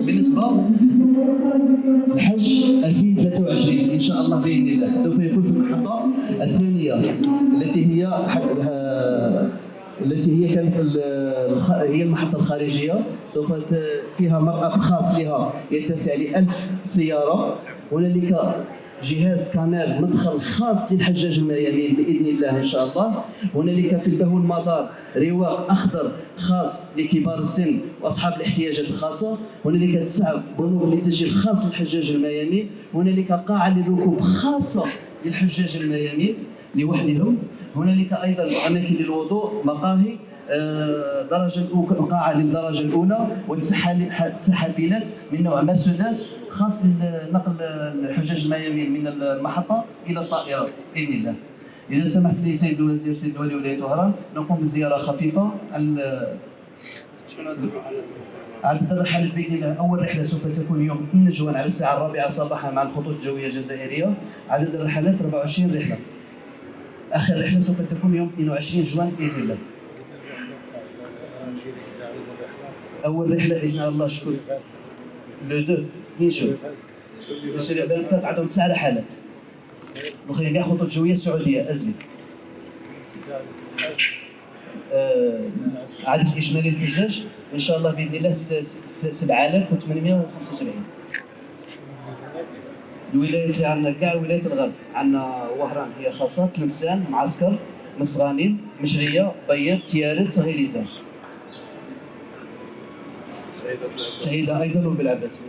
بالنسبه للحج 2023 ان شاء الله باذن الله سوف يكون في المحطه الثانيه التي هي كانت هي المحطه الخارجيه، سوف فيها مرأب خاص لها يتسع ل 1000 سياره. هنالك جهاز كانال مدخل خاص للحجاج الميامين باذن الله ان شاء الله. هنالك في البهو المطار رواق اخضر خاص لكبار السن واصحاب الاحتياجات الخاصه. هنالك 9 بنوك للتسجيل خاص للحجاج الميامين. هنالك قاعه للركوب خاصه للحجاج الميامين لوحدهم. هنالك ايضا اماكن للوضوء، مقاهي، قاعه للدرجه الاولى، وتسحافيلات من نوع مرسيدس خاص لنقل الحجاج الميامين من المحطه الى الطائره باذن الله. اذا سمحت لي سيد الوزير، سيد الولي ولايه وهران، نقوم بزياره خفيفه عدد الرحلات باذن الله. اول رحله سوف تكون يوم 2 جوان على الساعه 4 صباحا مع الخطوط الجويه الجزائريه. عدد الرحلات 24 رحله. اخر رحله سوف تكون يوم 22 جوان باذن الله. اول رحله باذن الله شكون؟ لو 2 جوان. السنه 24 عندهم 9 رحلات. الاخرين كاع خطوط جويه سعوديه ازمه. عدد الاجمالي للحجاج ان شاء الله باذن الله 7875. الولايات اللي عندنا كاع ولايات الغرب، عندنا وهران هي خاصه، تلمسان، معسكر، مصغانين، مشريه، بيض، تيارت، غيليزان. سعيده ايضا وبالعباس.